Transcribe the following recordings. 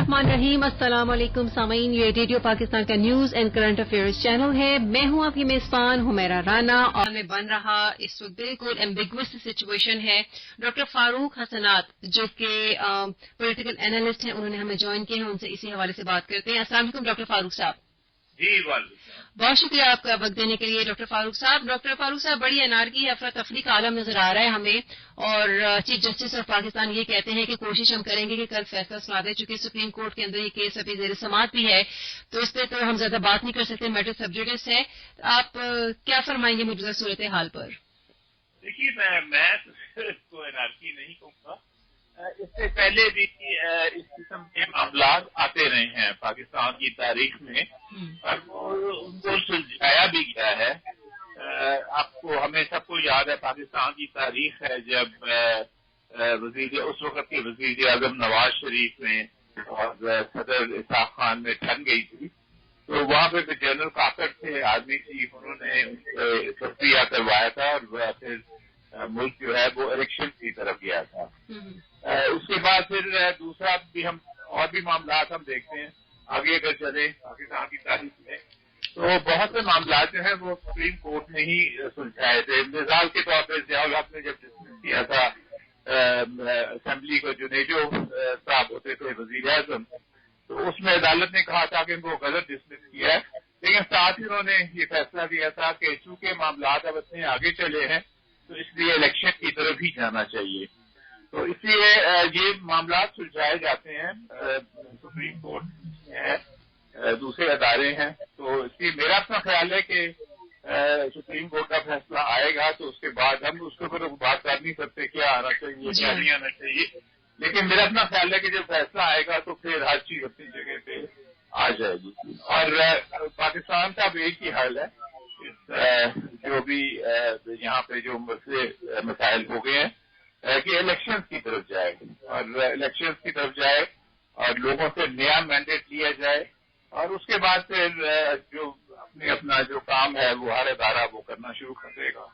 الرحمن الرحیم، السلام علیکم سامعین، یہ ریڈیو پاکستان کا news and current affairs channel ہے. میں ہوں آپ کی میزبان حمیرہ رانا، اور میں بن رہا اس وقت بالکل ایمبیگوس سچویشن ہے. ڈاکٹر فاروق حسنات جو کہ پولیٹیکل اینالسٹ ہیں، انہوں نے ہمیں جوائن کیا ہے، ان سے اسی حوالے سے بات کرتے ہیں. السلام علیکم ڈاکٹر فاروق صاحب. جی بہت شکریہ آپ کا وقت دینے کے لیے ڈاکٹر فاروق صاحب. ڈاکٹر فاروق صاحب، بڑی انارکی افراتفری کا عالم نظر آ رہا ہے ہمیں، اور چیف جسٹس آف پاکستان یہ کہتے ہیں کہ کوشش ہم کریں گے کہ کل فیصلہ سنا دیں. چونکہ سپریم کورٹ کے اندر یہ کیس ابھی زیر سماعت بھی ہے، تو اس پہ تو ہم زیادہ بات نہیں کر سکتے، میٹر سب جوڈس ہے. آپ کیا فرمائیں گے موجودہ صورتحال پر؟ دیکھیے، میں کو انارکی نہیں کہوں گا. اس سے پہلے بھی اس قسم کے معاملات آتے رہے ہیں پاکستان کی تاریخ میں، اور ان کو سلجھایا بھی گیا ہے. آپ کو ہمیں سب کو یاد ہے پاکستان کی تاریخ ہے جب اس وقت کے وزیر اعظم نواز شریف میں اور صدر اسحاق خان میں ٹھن گئی تھی، تو وہاں پہ جنرل کاکر تھے آرمی چیف، انہوں نے تصفیہ کروایا تھا، اور پھر ملک جو ہے وہ الیکشن کی طرف گیا تھا. اس کے بعد پھر دوسرا بھی ہم اور بھی معاملات ہم دیکھتے ہیں آگے اگر چلے پاکستان کی تاریخ میں، تو بہت سے معاملات جو ہیں وہ سپریم کورٹ نے ہی سلجھائے تھے. مثال کے طور پہ ضیاء الحق نے جب ڈسمس کیا تھا اسمبلی کو، جنیجو صاحب ہوتے تھے وزیر اعظم، تو اس میں عدالت نے کہا تھا کہ ان کو غلط ڈسمس کیا ہے، لیکن ساتھ ہی انہوں نے یہ فیصلہ دیا تھا کہ چونکہ معاملات اب اتنے آگے چلے ہیں تو اس لیے الیکشن کی طرف ہی جانا چاہیے. تو اس لیے یہ معاملات سلجھائے جاتے ہیں. سپریم کورٹ ہے، دوسرے ادارے ہیں، تو اس لیے میرا اپنا خیال ہے کہ سپریم کورٹ کا فیصلہ آئے گا تو اس کے بعد ہم اس کے اوپر بات کر نہیں سکتے کیا آنا چاہیے کیا نہیں آنا چاہیے، لیکن میرا اپنا خیال ہے کہ جب فیصلہ آئے گا تو پھر ہر چیز اپنی جگہ پہ آ جائے گی. اور پاکستان کا بھی ایک ہی حال ہے، جو بھی یہاں پہ جو مسائل ہو گئے ہیں کہ الیکشن کی طرف جائے، اور الیکشن کی طرف جائے اور لوگوں سے نیا مینڈیٹ لیا جائے، اور اس کے بعد پھر جو اپنا جو کام ہے وہ ہر ادارہ وہ کرنا شروع کر دے گا.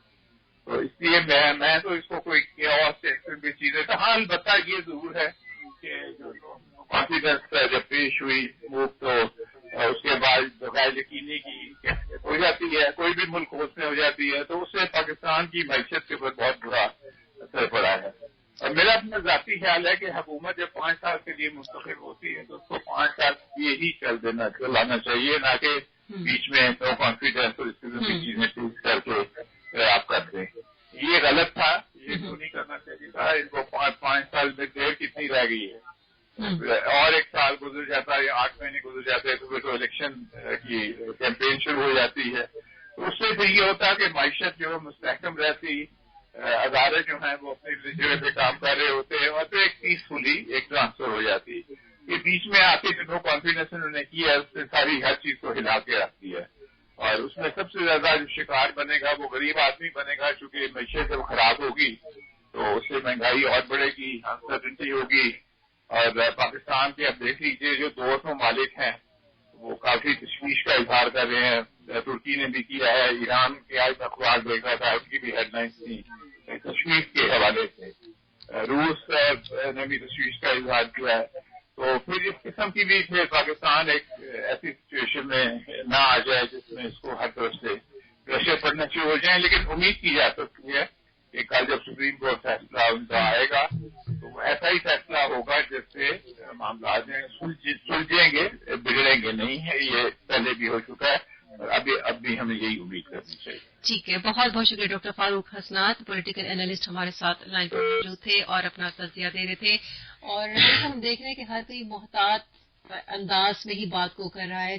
تو اس لیے میں تو اس کو کوئی کی چیزیں تو ہاں، البتہ یہ ضرور ہے کہ جو کانفیڈنس جب پیش ہوئی تو اس کے بعد بغیر یقینی کی ہو جاتی ہے، کوئی بھی ملک اس میں ہو جاتی ہے، تو اس سے پاکستان کی معیشت کے اوپر بہت برا اثر پڑا ہے. اور میرا اپنا ذاتی خیال ہے کہ حکومت جب 5 سال کے لیے منتخب ہوتی ہے تو اس کو 5 سال یہ ہی چلانا چاہیے، نہ کہ بیچ میں نو کانفیڈنس اور اس قسم کی چیزیں ٹوٹ کر کے آپ کر دیں. یہ غلط تھا، یہ تو نہیں کرنا چاہیے تھا. ان کو 5 سال میں دیر کتنی رہ گئی ہے، اور 1 سال گزر جاتا ہے یا 8 مہینے گزر جاتے ہیں تو پھر تو الیکشن کی کیمپین شروع ہو جاتی ہے. تو اس سے پھر یہ ہوتا کہ معیشت جو ہے مستحکم رہتی، ادارے جو ہیں وہ اپنی جگہ پہ کام کر رہے ہوتے ہیں، اور پھر ایک پیسفلی ایک ٹرانسفر ہو جاتی ہے. یہ بیچ میں آتے جو نو کانفیڈنس انہوں نے کیا ہے اس نے ساری ہر چیز کو ہلا کے رکھ دیا ہے، اور اس میں سب سے زیادہ جو شکار بنے گا وہ غریب آدمی بنے گا، چونکہ معیشت جب خراب ہوگی تو اس سے مہنگائی اور بڑھے گی، انسرٹنٹی ہوگی. اور پاکستان کے اب دیکھ لیجیے جو 2 ممالک ہیں وہ کافی تشویش کا اظہار کر رہے ہیں. ترکی نے بھی کیا ہے، ایران کے آج میں اخبار دیکھ رہا تھا، ان کی بھی ہیڈ لائنز تھی تشویش کے حوالے سے. روس نے بھی تشویش کا اظہار کیا ہے. تو پھر اس قسم کی بھی پھر پاکستان ایک ایسی سچویشن میں نہ آ جائے جس میں اس کو ہر طرف سے پریشر پڑنا شروع ہو جائیں. لیکن امید کی جا سکتی ہے کہ کل جب سپریم کورٹ فیصلہ ان کا آئے گا تو وہ ایسا ہی فیصلہ ہوگا جس سے معاملات سلجھیں گے، بگڑیں گے نہیں ہے. یہ پہلے بھی ہو چکا ہے، اور اب بھی ہمیں یہی امید کرنی چاہیے. ٹھیک ہے، بہت بہت شکریہ ڈاکٹر فاروق حسنات، پولیٹیکل اینالسٹ ہمارے ساتھ لائن پر موجود تھے اور اپنا تجزیہ دے رہے تھے. اور ہم دیکھ رہے ہیں کہ ہر کوئی محتاط انداز میں ہی بات کو کر رہا ہے.